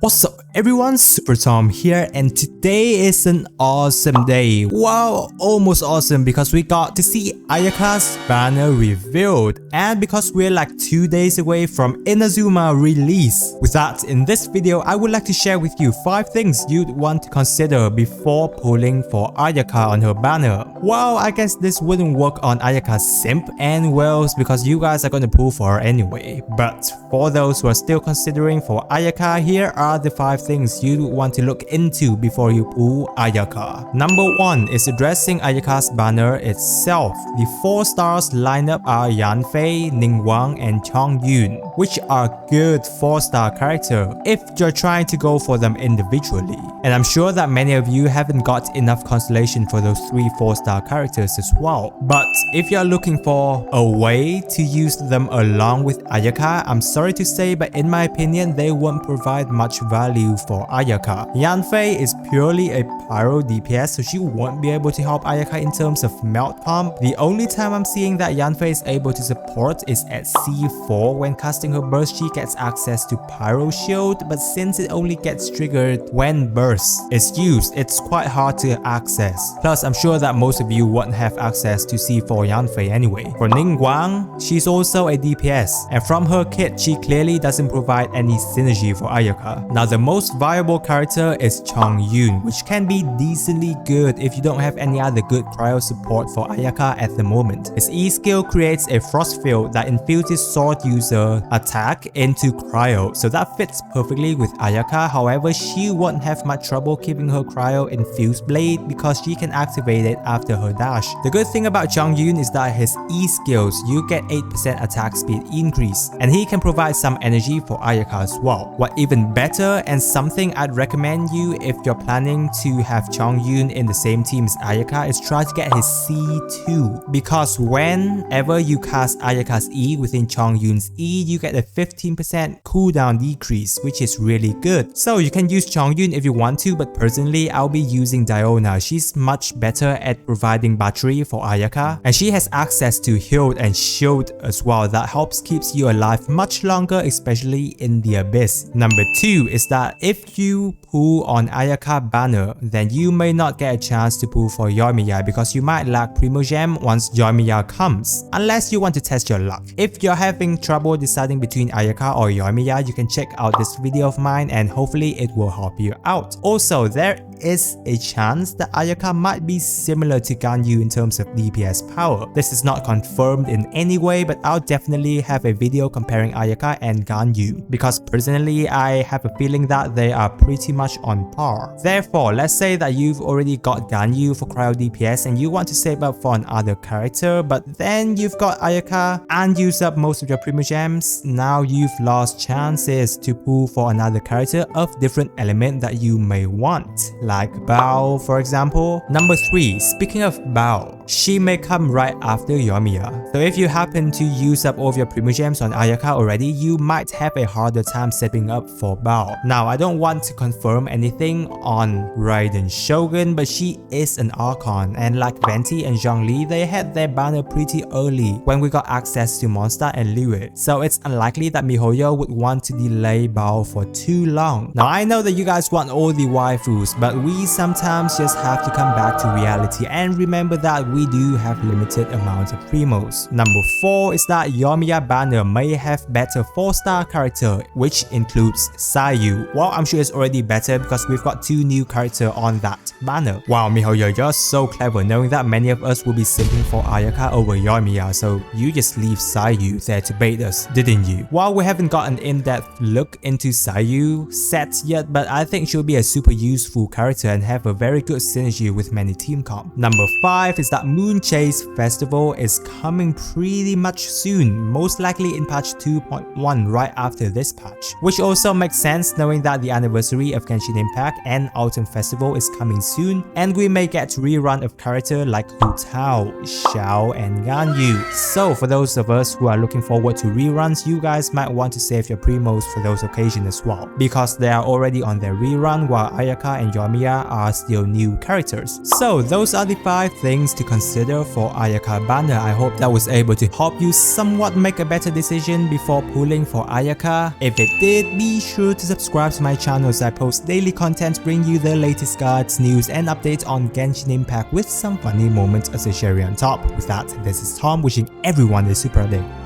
What's up everyone, SuperaTom here, and today is an awesome day. Wow, almost awesome because we got to see Ayaka's banner revealed, and because we're like 2 days away from Inazuma release. With that, in this video, I would like to share with you 5 things you'd want to consider before pulling for Ayaka on her banner. Well, I guess this wouldn't work on Ayaka's simp and Wells because you guys are going to pull for her anyway. But for those who are still considering for Ayaka, here are the 5 things you want to look into before you pull Ayaka. Number 1 is addressing Ayaka's banner itself. The 4 stars lineup are Yanfei, Ningguang, and Chongyun, which are good 4-star characters if you're trying to go for them individually. And I'm sure that many of you haven't got enough constellation for those 3 4-star characters as well. But if you're looking for a way to use them along with Ayaka, I'm sorry to say, but in my opinion, they won't provide much value for Ayaka. Yanfei is purely a pyro DPS, so she won't be able to help Ayaka in terms of melt comp. The only time I'm seeing that Yanfei is able to support is at C4. When casting her burst, she gets access to pyro shield, but since it only gets triggered when burst is used, it's quite hard to access. Plus, I'm sure that most of you won't have access to C4 Yanfei anyway. For Ningguang, she's also a DPS, and from her kit, she clearly doesn't provide any synergy for Ayaka. Now, the most viable character is Chongyun, which can be decently good if you don't have any other good cryo support for Ayaka at the moment. His E skill creates a frost field that infuses sword user attack into cryo, so that fits perfectly with Ayaka. However, she won't have much trouble keeping her cryo infused blade because she can activate it after her dash. The good thing about Chongyun is that his E skills, you get 8% attack speed increase, and he can provide some energy for Ayaka as well. What even better, and something I'd recommend you if you're planning to have Chongyun in the same team as Ayaka, is try to get his C2, because whenever you cast Ayaka's E within Chongyun's E, you get a 15% cooldown decrease, which is really good. So you can use Chongyun if you want to, but personally I'll be using Diona. She's much better at providing battery for Ayaka, and she has access to healed and shield as well. That helps keeps you alive much longer, especially in the abyss. Number 2 is that if you pull on Ayaka banner, then you may not get a chance to pull for Yoimiya because you might lack Primogem once Yoimiya comes, unless you want to test your luck. If you're having trouble deciding between Ayaka or Yoimiya, you can check out this video of mine and hopefully it will help you out. Also, there is a chance that Ayaka might be similar to Ganyu in terms of DPS power. This is not confirmed in any way, but I'll definitely have a video comparing Ayaka and Ganyu, because personally I have a feeling that they are pretty much on par. Therefore, let's say that you've already got Ganyu for cryo DPS and you want to save up for another character, but then you've got Ayaka and used up most of your Primogems. Now you've lost chances to pull for another character of different element that you may want, like Bao for example. Number 3, speaking of Bao, she may come right after Yoimiya. So if you happen to use up all of your Primogems on Ayaka already, you might have a harder time stepping up for Bao. Now, I don't want to confirm anything on Raiden Shogun, but she is an Archon, and like Venti and Zhongli, they had their banner pretty early when we got access to Mondstadt and Liyue. So it's unlikely that MiHoYo would want to delay Bao for too long. Now, I know that you guys want all the waifus, but we sometimes just have to come back to reality and remember that we do have limited amounts of primos. Number 4 is that Yoimiya banner may have better 4-star character, which includes Sayu. Well, I'm sure it's already better because we've got 2 new characters on that banner. Wow, MiHoYo, you're so clever, knowing that many of us will be simping for Ayaka over Yoimiya, so you just leave Sayu there to bait us, didn't you? While we haven't got an in-depth look into Sayu sets yet, but I think she'll be a super useful character and have a very good synergy with many team comp. Number 5 is that Moon Chase Festival is coming pretty much soon, most likely in patch 2.1 right after this patch, which also makes sense knowing that the anniversary of Genshin Impact and Autumn Festival is coming soon, and we may get rerun of characters like Hu Tao, Xiao, and Ganyu. So for those of us who are looking forward to reruns, you guys might want to save your primos for those occasions as well, because they are already on their rerun while Ayaka and Yoimiya are still new characters. So those are the 5 things to consider for Ayaka banner. I hope that was able to help you somewhat make a better decision before pulling for Ayaka. If it did, be sure to subscribe to my channel as I post daily content bring you the latest guides, news and updates on Genshin Impact with some funny moments as a cherry on top. With that, this is Tom wishing everyone a super day.